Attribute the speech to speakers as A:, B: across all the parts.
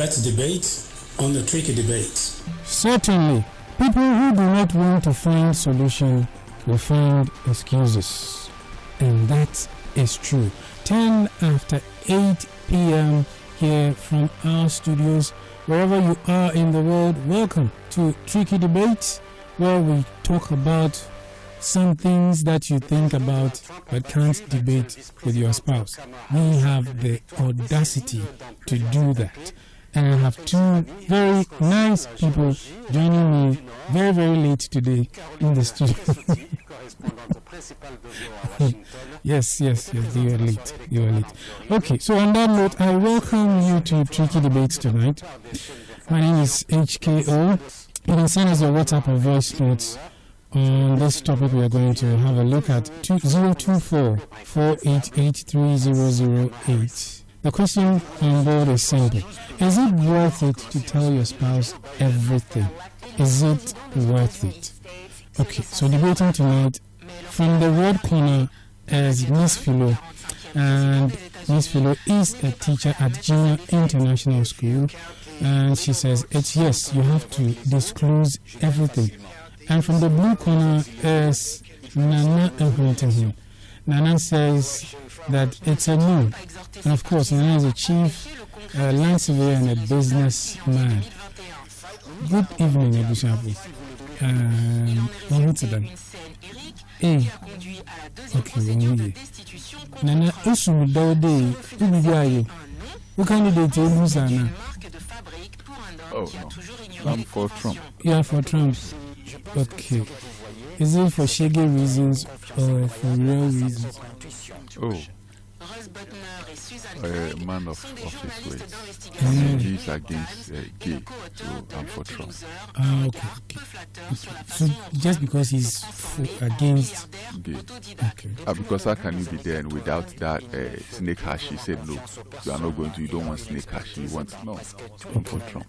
A: Let's debate on the tricky debates.
B: Certainly, people who do not want to find solution will find excuses. And that is true. 10 after 8 p.m. here from our studios. Wherever you are in the world, welcome to Tricky Debates, where we talk about some things that you think about but can't debate with your spouse. We have the audacity to do that. And I have two very nice people joining me very, very late today in the studio. Yes, you are late. Okay, so on that note, I welcome you to Tricky Debates tonight. My name is HKO. You can send us your WhatsApp or voice notes on this topic. We are going to have a look at 2024-488-3008. The question on board is simple. Is it worth it to tell your spouse everything? Is it worth it? Okay, so debating tonight from the red corner is Miss Philo. And Miss Philo is a teacher at Junior International School. And she says, it's yes, you have to disclose everything. And from the blue corner is Nana Ehuntehu. Nana says that it's a no. And of course, Nana is a chief land surveyor and a businessman. Good evening, Abushabu. Welcome to them. Hey. Okay, well, Nana, Usu Dode, Ubigayo. What candidate is Musana?
C: Oh, no. I'm for Trump.
B: You are for Trump. Okay. Is it for shaggy reasons or for real reasons?
C: Oh. A man of his ways. He's against gay, so I'm for Trump.
B: Okay. So just because he's against
C: gay.
B: Okay.
C: Because how can you be there and without that snake hash? He said no. You are not going to. You don't want snake hash. You want no. I'm for Trump.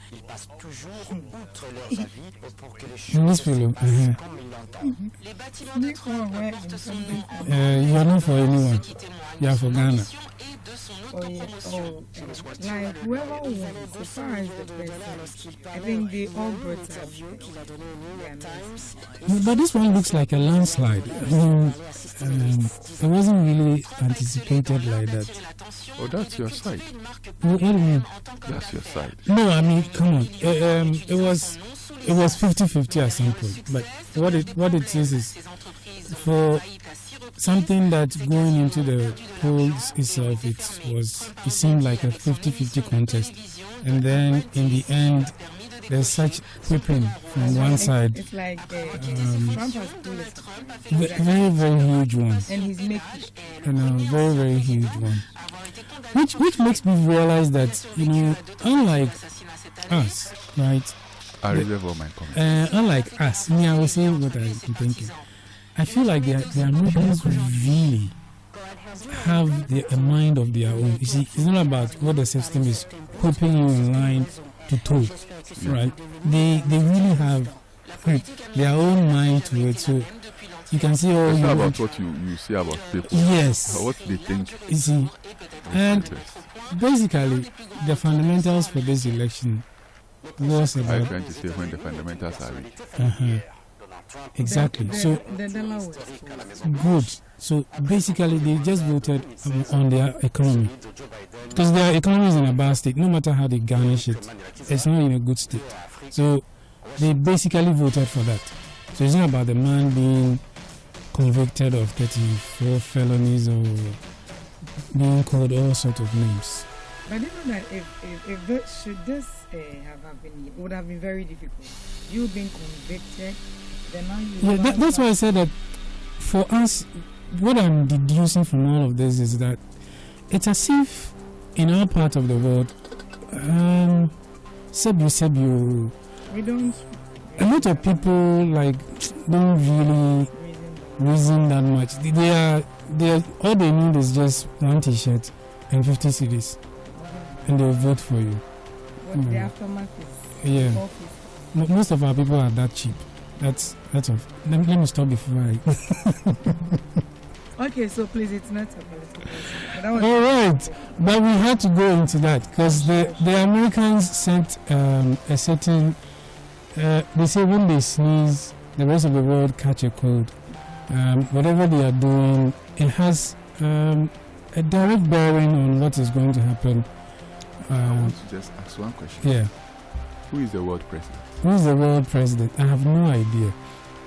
B: Miss Philo, you are not for anyone. You are for Ghana.
D: Like whoever wins, as far as the person, I think they all brought up.
B: But this one looks like a landslide. I mean, it wasn't really anticipated like that.
C: Oh, that's your side.
B: What do you mean?
C: That's your side.
B: No, I mean, come on. It was 50-50 at some point. But what it is for something that's going into the polls itself, it seemed like a 50-50 contest. And then in the end, there's such whipping from one side.
D: It's like Trump has pulled it.
B: Very, very huge one.
D: And he's making
B: And a very, very huge one. Which makes me realize that, unlike us, right?
C: I reserve all my comments.
B: Unlike us, I will say what I'm thinking. I feel like their Americans really have a mind of their own. You see, it's not about what the system is hoping you in line to toe, right? They really have their own mind to it. So you can see all.
C: It's not about what you say about people.
B: Yes.
C: Or what they think.
B: You see, and basically the fundamentals for this election was about.
C: Are you trying to say when the fundamentals are weak?
B: Exactly. So good. So basically, they just voted on their economy because their economy is in a bad state. No matter how they garnish it, it's not in a good state. So they basically voted for that. So it's not about the man being convicted of 34 felonies or being called all sorts of names.
D: But you know that if this have happened, it would have been very difficult. You being convicted.
B: That's why I said that for us, what I'm deducing from all of this is that it's as if in our part of the world,
D: we don't.
B: A lot of people don't really reason that much. They are all they need is just one T-shirt and 50 cedis, and they'll vote for you.
D: But the aftermath is
B: most of our people are that cheap. That's all. Let me stop before I.
D: Okay, so please, it's not a political question. But
B: All right, but we had to go into that because the Americans set a certain. They say when they sneeze, the rest of the world catch a cold. Whatever they are doing, it has a direct bearing on what is going to happen.
C: I want to just ask one question.
B: Yeah.
C: Who is the world president?
B: Who is the world president? I have no idea.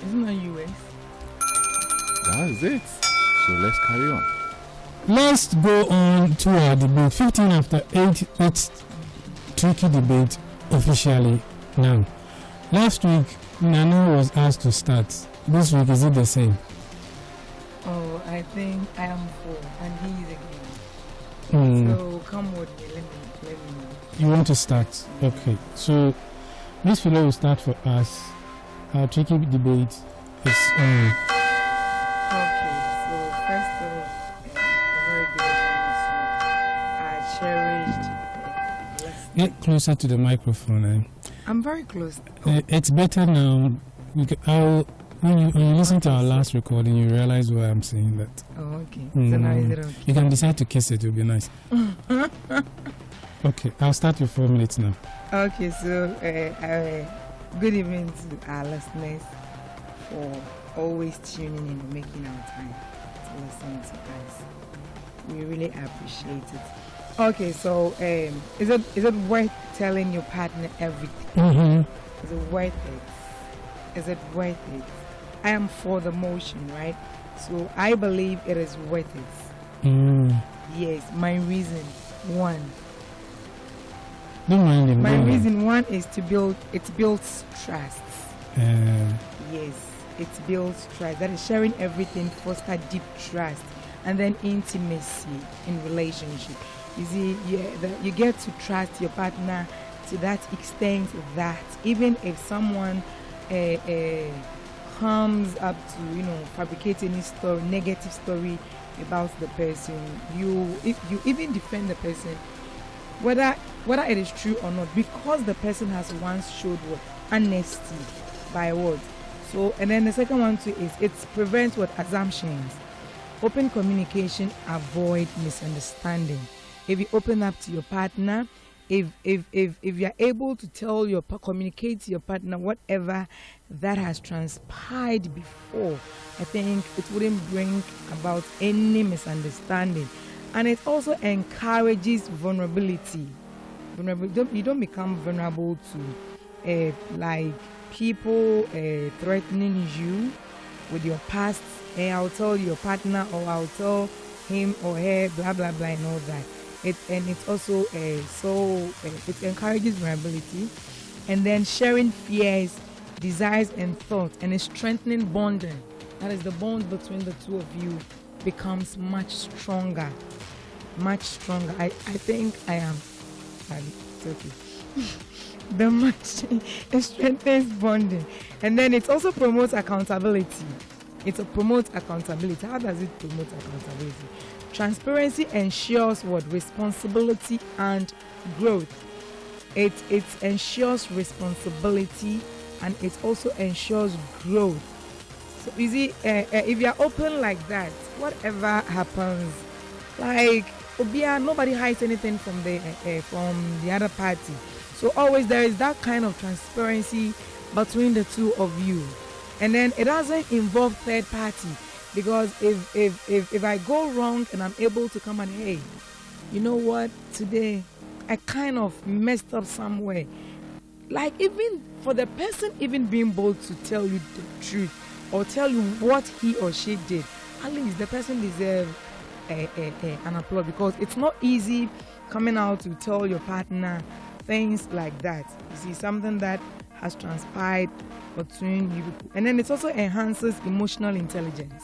D: Isn't that US?
C: That's it. So let's carry on.
B: Let's go on to our debate. 15 after 8, it's tricky debate officially now. Last week, Nana was asked to start. This week, is it the same?
D: Oh, I think I am 4 and he is again. So come with me, let me know.
B: You want to start? Okay. So, Miss Philo will start for us. Our tricky debate is on.
D: Okay, so first of all, a very good I cherished.
B: Get closer to the microphone.
D: I'm very close.
B: It's better now. When you listen to our last recording, you realize why I'm saying that.
D: Oh, okay. So now is it okay?
B: You can decide to kiss it. It will be nice. Okay, I'll start with 4 minutes now.
D: Okay, so good evening to our listeners for always tuning in and making our time to listen to us. We really appreciate it. Okay, so is it worth telling your partner everything? Is it worth it? Is it worth it? I am for the motion, right? So I believe it is worth it. Yes, my reason, one.
B: Don't mind him.
D: My reason one is to build. It builds trust. Yes, it builds trust. That is sharing everything, foster deep trust, and then intimacy in relationship. You see, you get to trust your partner to that extent that even if someone comes up to fabricate any story, negative story about the person, if you even defend the person, whether it is true or not, because the person has once showed what honesty by words. So, and then the second one too is it prevents what assumptions. Open communication, avoid misunderstanding. If you open up to your partner, if you are able to communicate to your partner whatever that has transpired before, I think it wouldn't bring about any misunderstanding. And it also encourages vulnerability. You don't become vulnerable to like people threatening you with your past. I'll tell your partner, or I'll tell him or her, blah blah blah, and all that. It also it encourages vulnerability, and then sharing fears, desires, and thoughts, and it's strengthening bonding. That is, the bond between the two of you becomes much stronger. Much stronger. I think I am. It's okay. It strengthens bonding, and then it also promotes accountability. Promotes accountability. How does it promote accountability? Transparency ensures what? Responsibility and growth. It ensures responsibility, and it also ensures growth. So you see, if you are open like that, whatever happens, like nobody hides anything from the other party. So always there is that kind of transparency between the two of you, and then it doesn't involve third party, because if I go wrong and I'm able to come and, hey, you know what, today I kind of messed up somewhere, like even for the person even being bold to tell you the truth or tell you what he or she did, at least the person deserves an applause, because it's not easy coming out to tell your partner things like that. You see, something that has transpired between you people. And then it also enhances emotional intelligence.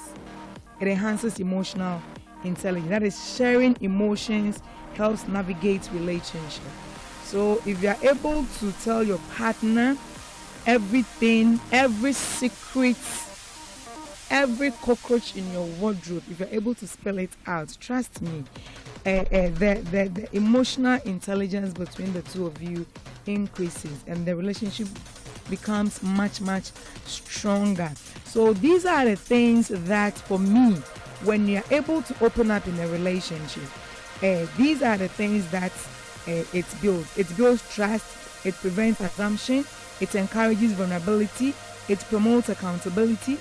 D: It enhances emotional intelligence. That is, sharing emotions helps navigate relationship. So if you are able to tell your partner everything, every secret, every cockroach in your wardrobe, if you're able to spell it out, trust me, the emotional intelligence between the two of you increases, and the relationship becomes much, much stronger. So these are the things that, for me, when you're able to open up in a relationship, these are the things that it builds. It builds trust, it prevents assumption, it encourages vulnerability, it promotes accountability,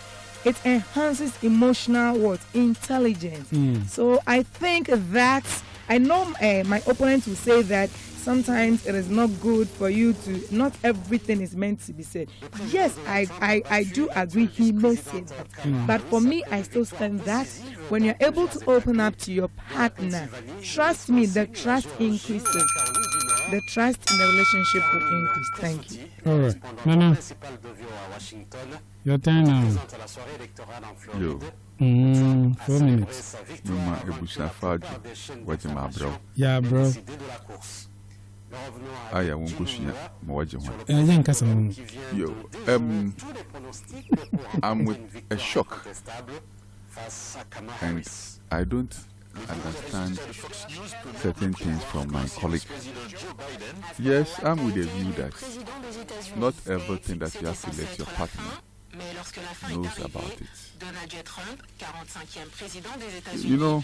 D: it enhances emotional intelligence. So I think that, I know my opponent will say that sometimes it is not good for you to, not everything is meant to be said. Yes, I do agree, he may say that. But for me, I still stand that when you're able to open up to your partner, trust me, the trust increases. The trust in the relationship will increase. Thank you.
B: All right. Nana, your turn now.
C: Yo.
B: 4 minutes.
C: Mama Ebusa Faju. What's my bro?
B: Yeah, bro.
C: I won't go see Yo. I'm with a shock. And I don't understand certain things from my colleague. Yes, I'm with a view that not everything that you have to let your partner knows about it. You know,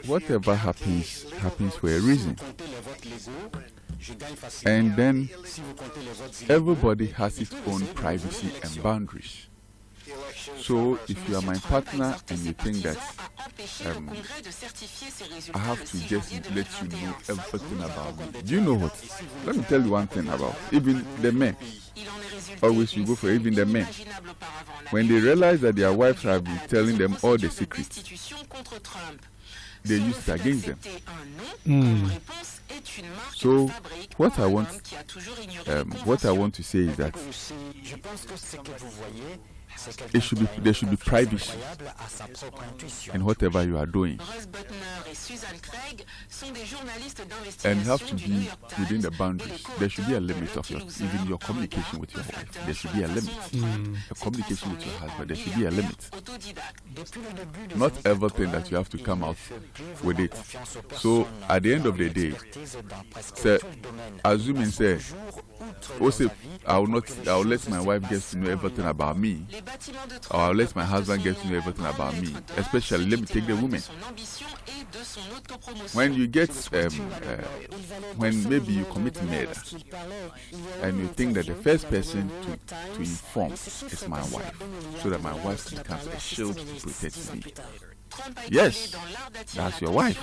C: whatever happens for a reason. And then everybody has its own privacy and boundaries. So if you are my partner and you think that I have to just let you know everything about me, do you know what? Let me tell you one thing about even the men. Always you go for even the men. When they realize that their wives have been telling them all the secrets, they use it against them. So what I want to say is that there should be privacy in whatever you are doing, and you have to be within the boundaries. There should be a limit of even your communication with your wife. There should be a limit. Your communication with your husband, there should be a limit. Not everything that you have to come out with it. So at the end of the day, say, assuming say, I'll let my wife get to know everything about me, or I'll let my husband get to know everything about me. Especially, let me take the women. When you get, when maybe you commit murder, and you think that the first person to inform is my wife, so that my wife becomes a shield to protect me. Yes, that's your wife.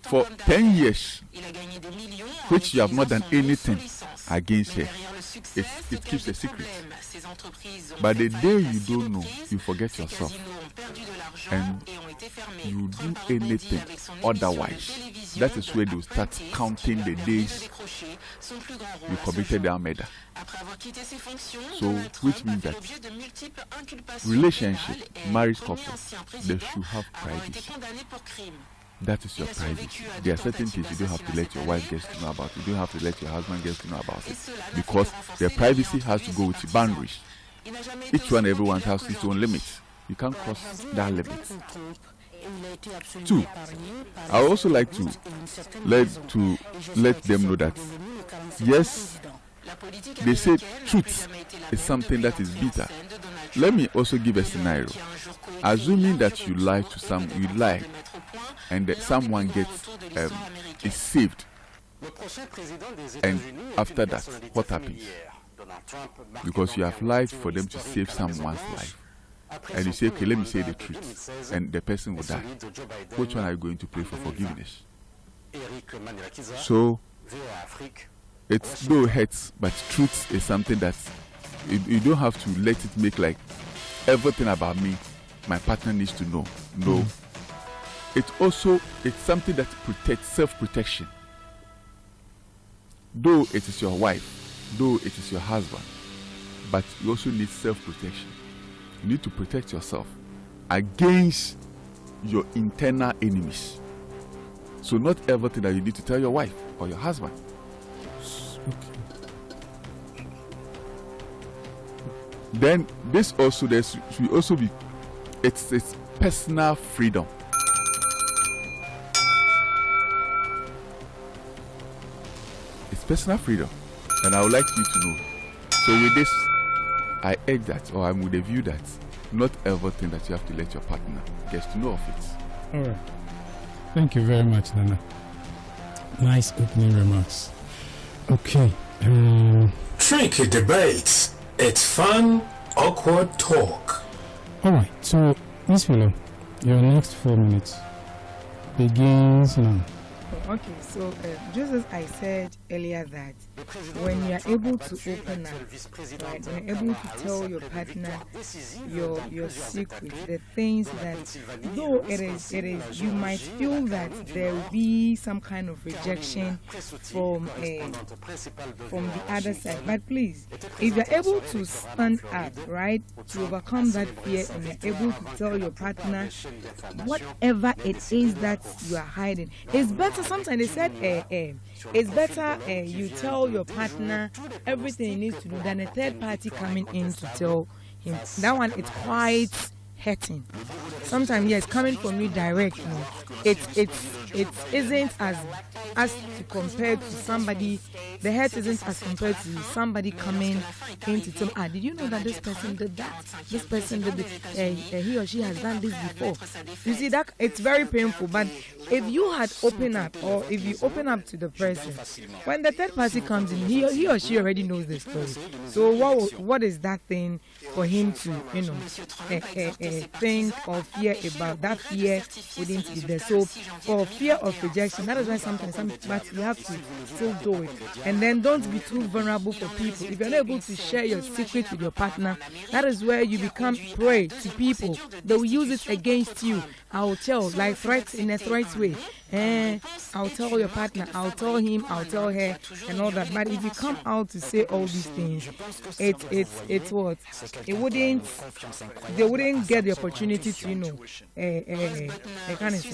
C: For 10 years, which you have not done anything against her, it keeps a secret. But the day you don't know, you forget yourself, and you do anything otherwise, that is where they will start counting the days you committed their murder. So, which means that relationship, married couple, they should have privacy. That is your privacy. There are certain things you don't have to let your wife get to know about. You don't have to let your husband get to know about it, because their privacy has to go with the boundaries. Everyone has its own limits. You can't cross that limit. 2, I would also like to let them know that yes, they say truth is something that is bitter. Let me also give a scenario. Assuming that you lie, and that someone is saved, and after that, what happens? Because you have lied for them to save someone's life, and you say, okay, let me say the truth, and the person will die. Which one are you going to pray for forgiveness? So, though it hurts, but truth is something that you don't have to let it make like everything about me my partner needs to know. No. It's something that protects self-protection. Though it is your wife, though it is your husband, but you also need self-protection. You need to protect yourself against your internal enemies. So not everything that you need to tell your wife or your husband. Then there should also be it's personal freedom. It's personal freedom, and I would like you to know. So with this, I urge that, or I'm with the view that not everything that you have to let your partner get to know of it.
B: All right. Thank you very much, Nana. Nice opening remarks. Okay.
A: Tricky debates. It's fun, awkward talk.
B: All right. So, Miss Philo, your next 4 minutes begins now.
D: Okay, so just as I said earlier that when you are able to open up, right, when you're able to tell your partner your secrets, the things that, though it is, you might feel that there will be some kind of rejection from the other side, but please, if you're able to stand up, right, to overcome that fear, and you're able to tell your partner whatever it is that you are hiding, it's better. Sometimes they said it's better you tell your partner everything he needs to do than a third party coming in to tell him. That one, it's quite hurting. Sometimes, yes, coming from you direct, you know, it isn't as to compare to somebody. The hurt isn't as compared to somebody coming in to tell, did you know that this person did that? This person did it. He or she has done this before. You see, that it's very painful. But if you had opened up, or if you open up to the person, when the third party comes in, he or she already knows the story. So what is that thing for him to, you know, think or fear about? That fear wouldn't be there. So for fear of rejection, that is why sometimes, but you have to still do it. And then don't be too vulnerable for people. If you're not able to share your secret with your partner, that is where you become prey to people. They will use it against you. I'll tell, like threats, in a threat way. I'll tell your partner, I'll tell him, I'll tell her, and all that. But if you come out to say all these things, it's what? They wouldn't get the opportunity to, you know, kind of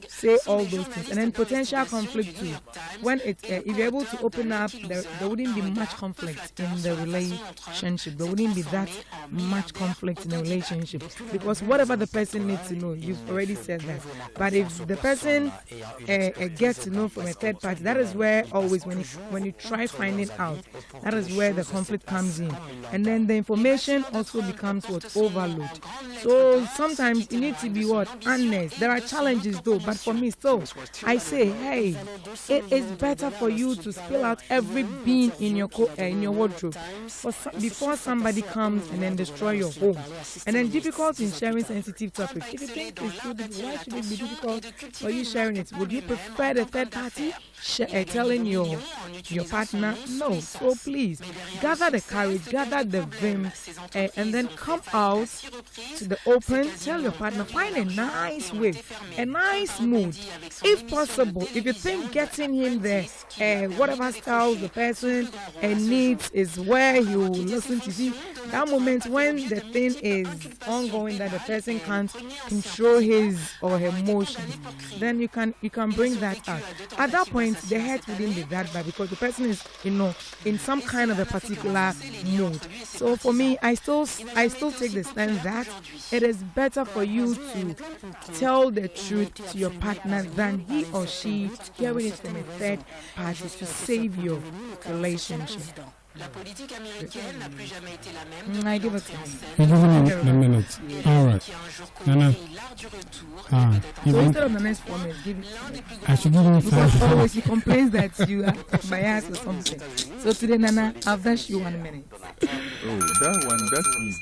D: say all those things. And then potential conflict too. When if you're able to open up, there wouldn't be much conflict in the relationship. There wouldn't be that much conflict in the relationship, because whatever the person needs to know, you've already said that. But if the person gets to know from a third party, that is where always when you try finding out, that is where the conflict comes in. And then the information also becomes what? Overload. So sometimes you need to be what? Honest. There are challenges though, but for me still, I say, hey, it is better for you to spill out every bean in your wardrobe before somebody comes and then destroy your home. And then difficult in sharing sensitive topics. If you think it's too difficult, why should it be difficult for you sharing it? Would you prefer the third party telling your partner? No. So please gather the courage, gather the vim, and then come out to the open. Tell your partner, find a nice way, a nice mood, if possible. If you think getting him there, whatever style the person needs is where he will listen to. See, that moment when the thing is ongoing, that the person can't control his or her emotions, then you can bring that out. At that point, the hurt wouldn't be that bad, because the person is, you know, in some kind of a particular mood. So for me, I still take the stand that it is better for you to tell the truth to your partner than he or she hearing it from a third party to save your relationship.
E: La politique américaine n'a plus jamais été la même.
D: I give it
B: a minute. All right. Nana.
D: So instead of the next 4 minutes, give it.
B: I should give you 5.
D: Because always he complains that you are biased or something. So today, Nana, I've dashed you 1 minute.
C: Oh, that one, that's me.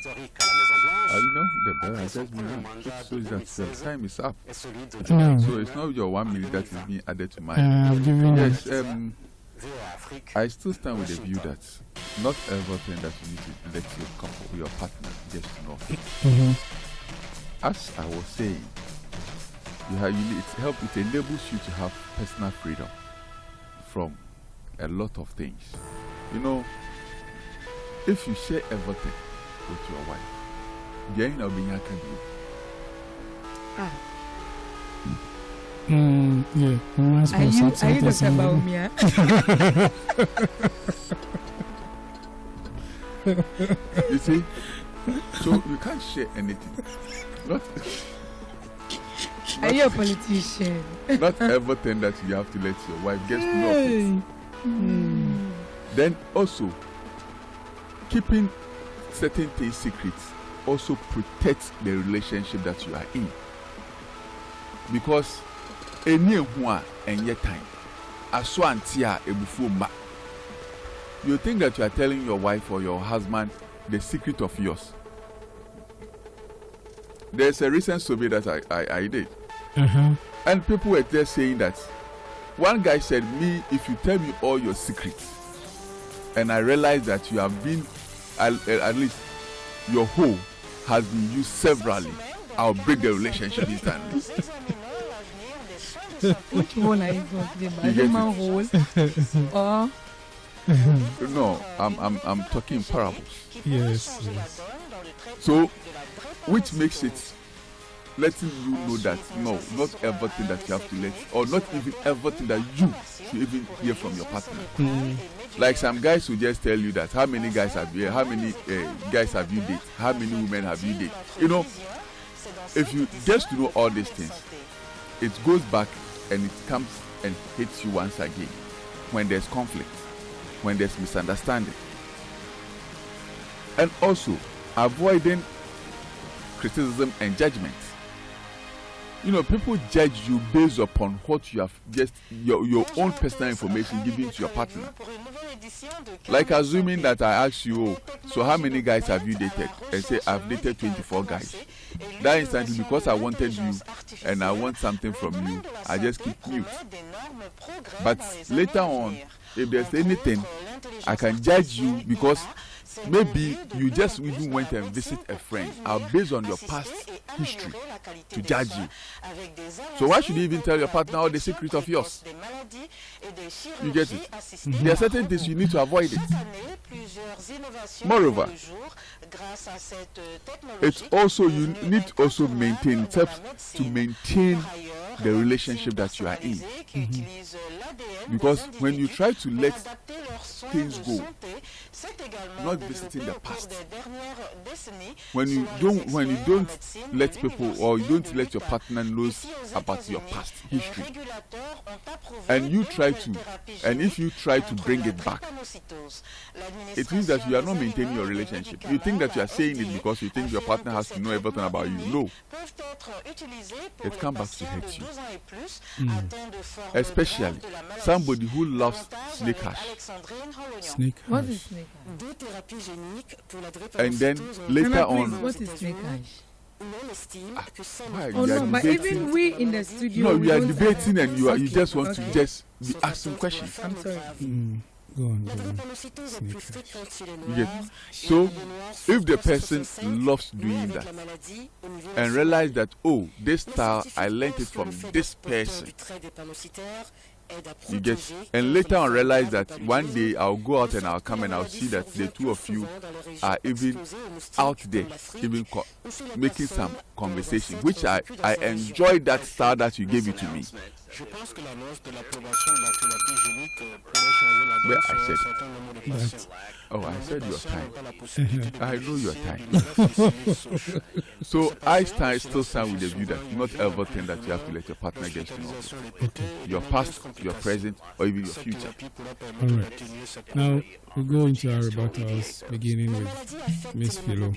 C: You know, the bell has just been so that the time is up.
B: No.
C: So it's not your 1 minute that is being added to mine.
B: I've given
C: Yes, I still stand with the view that not everything that you need to let your couple, your partner, get to know. As I was saying, it enables you to have personal freedom from a lot of things. You know, if you share everything with your wife, then you'll be can do.
B: Yeah.
D: Are you talking about me?
C: You see? So you can't share anything.
D: Are you a politician?
C: Not everything that you have to let your wife get to know. Then also, keeping certain things secrets also protect the relationship that you are in. Because any one and yet time, you think that you are telling your wife or your husband the secret of yours. There's a recent survey that I did. And people were there saying that one guy said, me, if you tell me all your secrets, and I realize that you have been, at least your hole has been used severally, I'll break the relationship instantly.
D: Which one are you talking about? Human hole? Or?
C: No, I'm talking parables.
B: Yes.
C: So, which makes it letting you know that no, not everything that you have to let, or not even everything that you should even hear from your partner. Like some guys who just tell you that how many guys have you dated, how many women have you dated. You know, if you just to know all these things, it goes back and it comes and hits you once again when there's conflict, when there's misunderstanding. And also avoiding criticism and judgment. You know, people judge you based upon what you have just your own personal information given to your partner. Like assuming that I ask you, oh, so how many guys have you dated? And say I've dated 24 guys. That instantly, because I wanted you and I want something from you, I just keep mute. But later on, if there's anything, I can judge you because maybe you just even went and visit a friend. I'll based on your past history to judge you. So why should you even tell your partner all the secrets of yours? You get it? There are certain things you need to avoid it. Moreover, it's also you need to also maintain steps to maintain the relationship that you are in. Because when you try to let things go, not visiting the past, when you don't let people or you don't let your partner know about your past history, and if you try to bring it back, it means that you are not maintaining your relationship. You think that you are saying it because you think your partner has to know everything about you. No, it comes back to hurt you. Especially somebody who loves snake hash.
D: What is snake hash?
C: And then later on,
D: what is snake hash?
C: Oh
D: no, but even we in the studio,
C: no, we are debating and you just want to just be asking questions.
D: I'm sorry.
B: Go on.
C: You get it? So, if the person loves doing that and realize that, oh, this style, I learned it from this person, you get it? And later on realize that one day I'll go out and I'll come and I'll see that the two of you are even out there, even making some conversation, which I enjoy that style that you gave it to me. Where I said it. Oh, I said your time. I know your time. So I still stand with the view that not everything that you have to let your partner get to know. Your past, your present, or even your future.
B: All right. Now we go into our rebuttals, beginning with Miss Philo.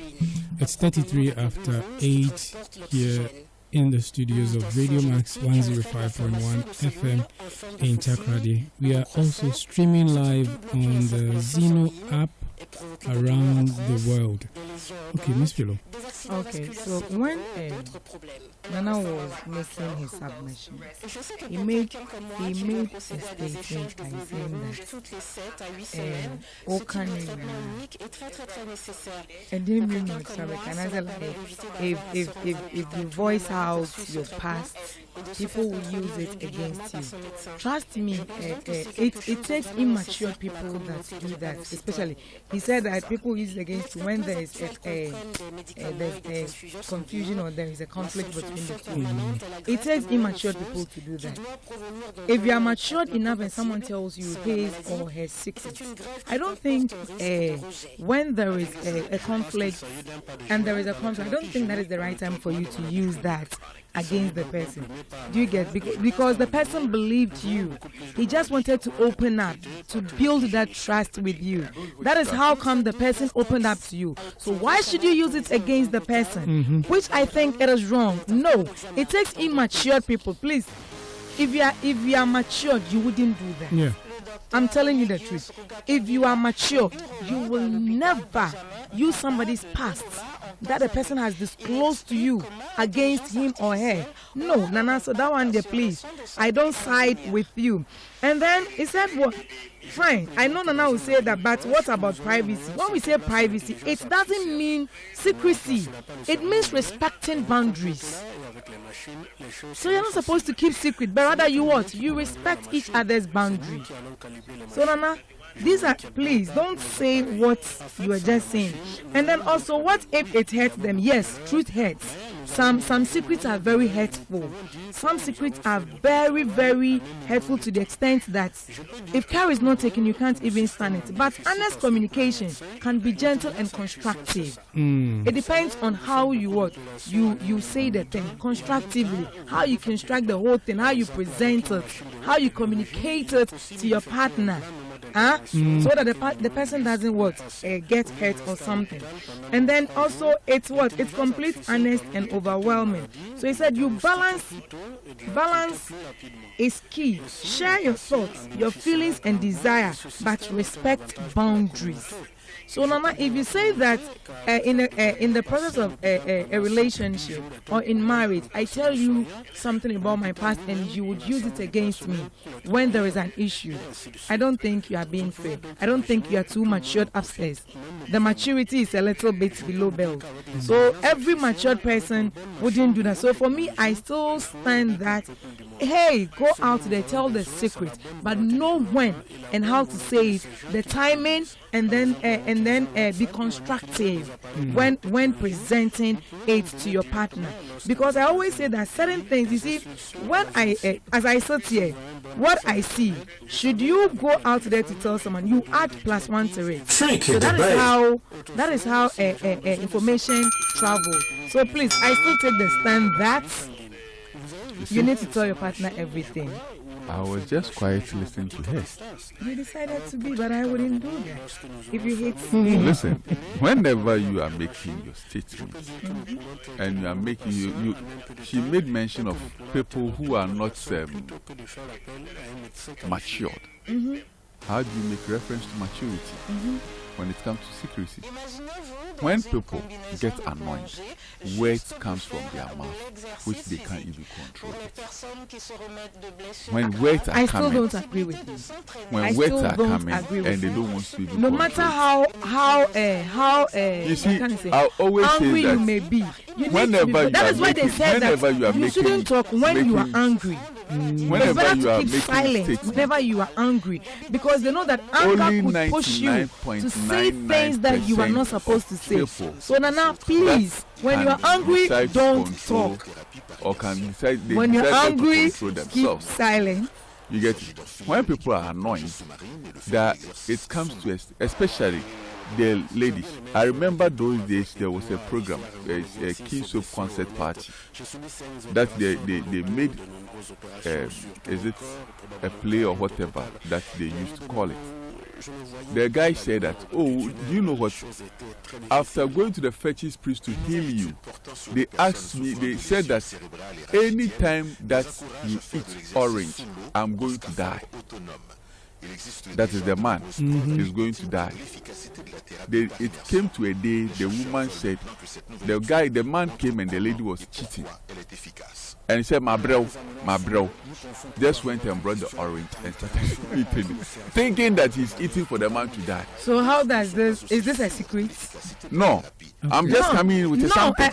B: It's 33 after 8 here in the studios of Radio Max 105.1 FM in Takrady. We are also streaming live on the Zeno app around the world. Okay, Miss Philo.
D: Okay, so when Nana was making his submission, he made a statement by saying that and didn't mean much. So I said, like, if you voice out your past, people will use it against you. Trust me, it takes immature people that do that. Especially, he said that people use it against you when there is a confusion or there is a conflict between the two. It takes immature people to do that. If you are matured enough and someone tells you his or her secrets, I don't think when there is a conflict and there is a conflict, I don't think that is the right time for you to use that against the person. Do you get? Because the person believed you. He just wanted to open up, to build that trust with you. That is how come the person opened up to you. So why should you use it against the person? Which I think it is wrong. No, it takes immature people. Please, if you are matured, you wouldn't do that.
B: Yeah.
D: I'm telling you the truth. If you are mature, you will never use somebody's past that a person has disclosed to you against him or her. No, Nana, so that one there, please. I don't side with you. And then he said, what? Fine, I know Nana will say that, but what about privacy? When we say privacy, it doesn't mean secrecy. It means respecting boundaries. So you're not supposed to keep secret, but rather you what? You respect each other's boundary. So Nana, these are, please don't say what you are just saying. And then also, what if it hurts them? Yes, truth hurts. Some secrets are very hurtful. Some secrets are very, very hurtful to the extent that if care is not taken, you can't even stand it. But honest communication can be gentle and constructive. It depends on how you say the thing constructively, how you construct the whole thing, how you present it, how you communicate it to your partner. So that the person doesn't get hurt or something. And then also it's complete, honest and overwhelming. So he said you balance is key. Share your thoughts, your feelings and desire, but respect boundaries. So Nana, if you say that in the process of a relationship or in marriage, I tell you something about my past and you would use it against me when there is an issue, I don't think you are being fair. I don't think you are too matured upstairs. The maturity is a little bit below belt. So every matured person wouldn't do that. So for me, I still stand that, hey, go out there, tell the secret, but know when and how to say it, the timing, and then be constructive when presenting it to your partner. Because I always say that certain things, you see, when as I sit here, what I see, should you go out there to tell someone, you add +1 to it. So that is how information travels. So please, I still take the stand that you need to tell your partner everything.
C: I was just quietly listening to her.
D: You decided to be, but I wouldn't do that. If you hate me.
C: Listen, whenever you are making your statements and you are making she made mention of people who are not matured. How do you make reference to maturity when it comes to secrecy? When people get annoyed, words comes from their mouth, which they can't even control. When words are
D: I
C: coming,
D: still don't agree with you.
C: when words are coming and they don't want to even
D: No
C: control
D: matter
C: it.
D: how
C: You see,
D: can I say,
C: I always
D: angry
C: say that
D: you may be, you need to
C: whenever
D: be.
C: you
D: That
C: are
D: is why they
C: making-
D: said
C: whenever you are
D: that you
C: making-
D: shouldn't talk when you are
C: making-
D: angry. It's
C: whenever
D: better
C: you
D: to
C: are
D: keep
C: making
D: silent
C: statements,
D: whenever you are angry, because they know that
C: Only
D: anger could push you to say things that you are not supposed to say.
C: people
D: So Nana, please, when you are
C: can
D: angry,
C: decide to
D: don't
C: control
D: talk.
C: or can decide they
D: When you're
C: decide not to
D: angry,
C: control
D: keep
C: themselves.
D: silent.
C: You get it? When people are annoyed, that it comes to especially the ladies. I remember those days there was a program, a Key Soap concert party that they made. Is it a play or whatever that they used to call it? The guy said that, oh, do you know what? After going to the fetish priest to heal you, they asked me, they said that anytime that you eat orange, I'm going to die. That is the man is going to die. It came to a day, the woman said, the man came and the lady was cheating. And he said, my bro, just went and brought the orange and started eating it, thinking that he's eating for the man to die.
D: So how does this, is this a secret?
C: No, I'm just coming in with a sample.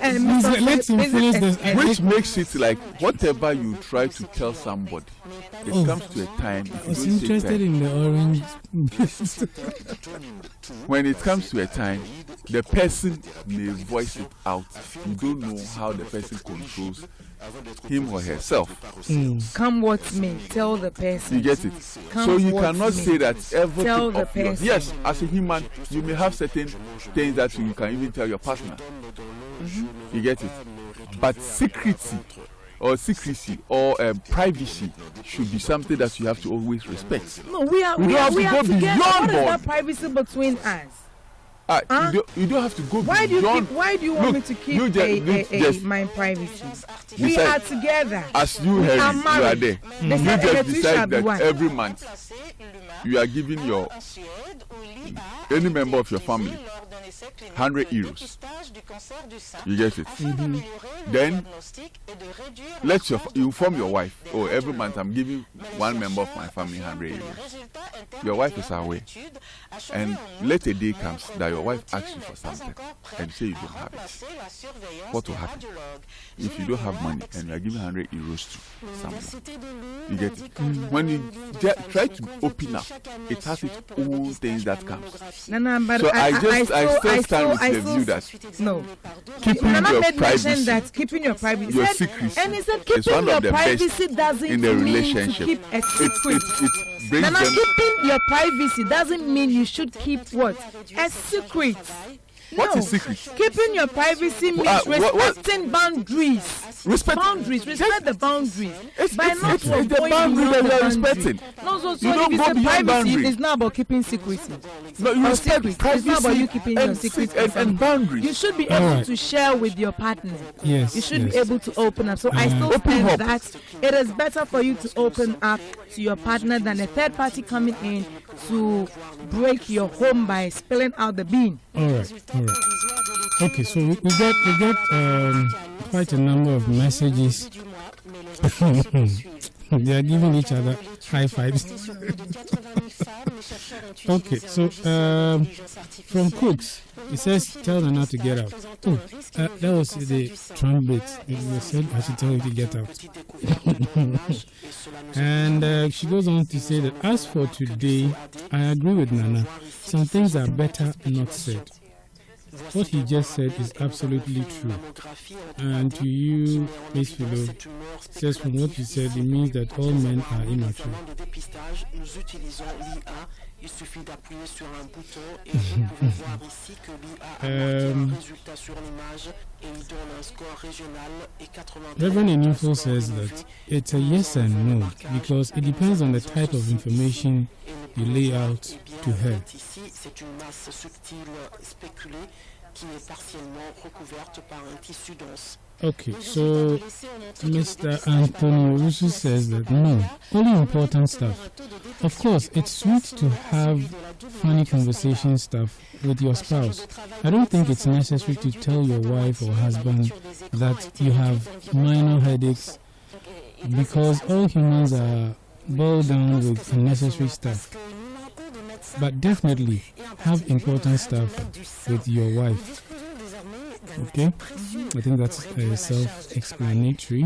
B: Let's influence this.
C: Which makes it like whatever you try to tell somebody, it comes to a time.
B: I was interested in the orange.
C: When it comes to a time, the person may voice it out. You don't know how the person controls him or herself.
D: Come what may, tell the person.
C: You get it?
D: Come
C: So you
D: what
C: cannot
D: may.
C: say that everything
D: Tell the
C: of yours.
D: person.
C: Yes, as a human, you may have certain things that you can even tell your partner. You get it? But secrecy or secrecy or privacy should be something that you have to always respect.
D: No, we are
C: go
D: together.
C: beyond
D: What is
C: board.
D: that privacy between us?
C: You don't have to go
D: Why
C: beyond.
D: do you want me to keep my privacy? We are together.
C: As you
D: are
C: have, you are
D: married.
C: there.
D: They
C: You
D: said
C: just
D: the two shall
C: decide
D: be
C: that
D: one.
C: every month you are giving your any member of your family 100 euros. You get it? Then you inform your wife. Oh, every month I'm giving one member of my family 100 euros. Your wife is away, and let a day comes that your wife asks you for something, and you say you don't have it. What will happen if you don't have money and you are giving 100 euros to someone? You get it? When you try to open up, it has its own things that comes.
D: No, but
C: So I still stand with the view that
D: no.
C: keeping
D: Nana
C: your
D: made mention
C: privacy,
D: that keeping your privacy,
C: your
D: said-
C: secrecy,
D: and he said
C: is
D: keeping
C: one
D: your
C: of the
D: privacy
C: best
D: doesn't
C: in the
D: mean
C: relationship.
D: to keep a secret.
C: It brings
D: Nana,
C: them.
D: keeping your privacy doesn't mean you should keep what? A secret.
C: What
D: No.
C: is secret?
D: Keeping your privacy means
C: what-
D: respecting boundaries.
C: Respect.
D: Respect the boundaries.
C: It's
D: By not
C: the
D: going
C: boundary
D: beyond
C: that
D: the
C: you are
D: boundary.
C: respecting.
D: No, so
C: You
D: if
C: don't
D: you
C: go
D: say
C: beyond
D: privacy,
C: boundary.
D: it's not about keeping secrecy.
C: No, you
D: Or
C: respect
D: secrets.
C: privacy
D: It's not about you keeping your
C: and,
D: secrets
C: and boundaries.
D: You should be able
B: Alright.
D: to share with your partner.
B: Yes.
D: You should
B: yes.
D: be able to open up. So I still
C: Open
D: think
C: up.
D: that it is better for you to open up to your partner than a third party coming in to break your home by spilling out the bean.
B: All right. Okay, so we got quite a number of messages. They are giving each other high fives. Okay, so from Cooks, it says, tell Nana to get out. Oh, that was the trumpet. It said I should tell you to get out. And she goes on to say that as for today, I agree with Nana. Some things are better not said. What he just said is absolutely true. And to you, Miss Philo, says from what you said, it means that all men are immature. Reverend Enufo says that it's a yes and no because it depends on the type of information you lay out to her. Okay, so Mr. Antonio Russo says that no, only important stuff. Of course, it's sweet to have funny conversation stuff with your spouse. I don't think it's necessary to tell your wife or husband that you have minor headaches because all humans are boiled down with unnecessary stuff. But definitely have important stuff with your wife. Okay, I think that's self-explanatory.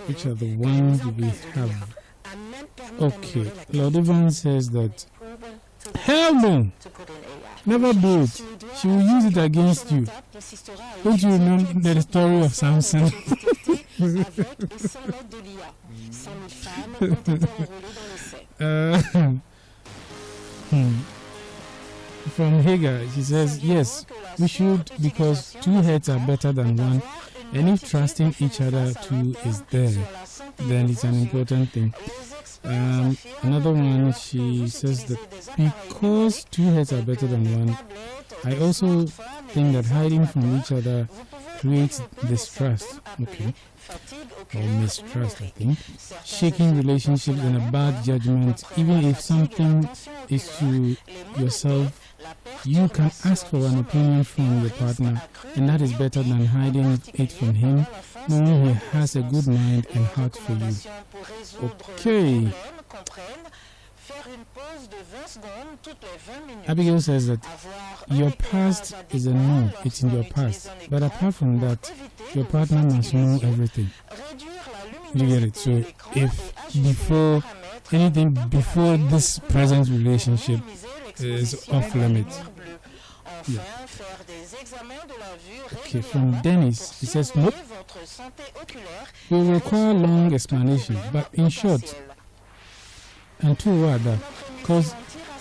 B: Which are the ones we have? Okay, Lord Ivan says that hell no, never do it. She will use it against you. Don't you remember the story of Samson? From Hagar, she says, yes, we should because two heads are better than one, and if trusting each other too is there, then it's an important thing. Another one, she says that because two heads are better than one, I also think that hiding from each other creates distrust. Okay. Or mistrust, I think. Shaking relationships and a bad judgment, even if something is to yourself, you can ask for an opinion from your partner, and that is better than hiding it from him, knowing he has a good mind and heart for you. Okay. Abigail says that your past is a no, it's in your past. But apart from that, your partner must know everything. You get it? So if before anything before this present relationship is off limits. Yeah. Okay, from Dennis, he says nope. We will require long explanation, but in short, and two other, because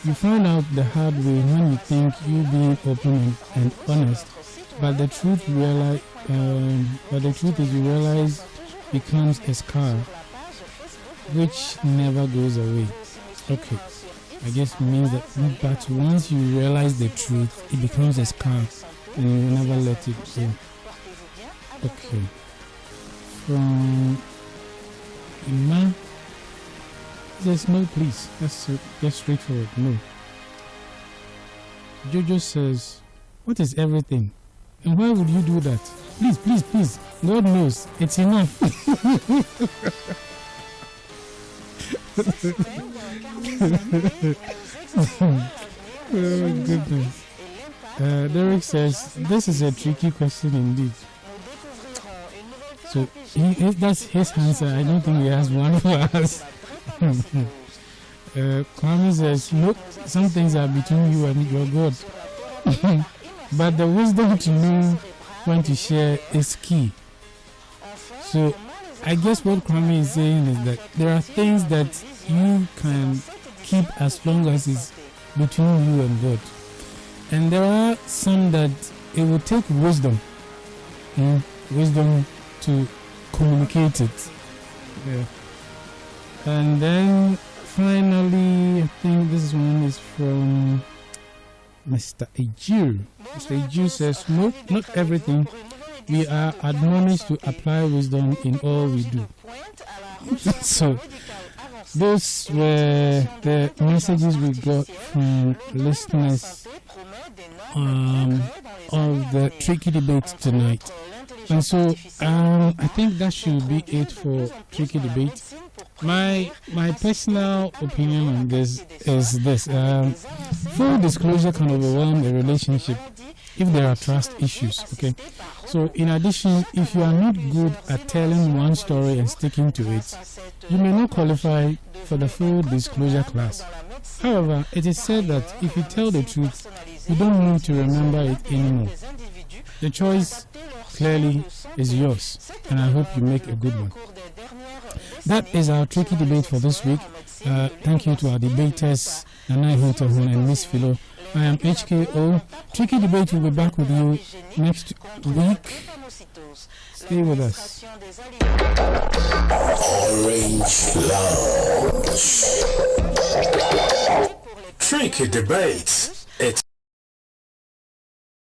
B: you find out the hard way when you think you being open and honest but the truth is you realize becomes a scar which never goes away. Okay, I guess it means that, but once you realize the truth, it becomes a scar and you will never let it go. Okay, from Ima, says no, please. That's just straightforward. No. Jojo says, what is everything? And why would you do that? Please, please, please. God knows. It's enough. Oh, goodness. Derek says, this is a tricky question indeed. So, that's his answer. I don't think he has one for us. Kwame says, look, some things are between you and your God. But the wisdom to know when to share is key. So, I guess what Kwame is saying is that there are things that you can keep as long as it's between you and God. And there are some that it will take wisdom. Wisdom to communicate it. Yeah. And then finally, I think this one is from Mr. Ejir. Mr. Ejir says, no, not everything. We are admonished to apply wisdom in all we do. So, those were the messages we got from listeners of the tricky debate tonight. And so, I think that should be it for tricky debate. My personal opinion on this is this. Full disclosure can overwhelm a relationship if there are trust issues, okay? So, in addition, if you are not good at telling one story and sticking to it, you may not qualify for the full disclosure class. However, it is said that if you tell the truth, you don't need to remember it anymore. The choice, clearly, is yours, and I hope you make a good one. That is our tricky debate for this week. Thank you to our debaters, Nana Hilton and Miss Philo. I am HKO. Tricky debate will be back with you next week. Stay with us.
A: Orange Lounge. Tricky debates.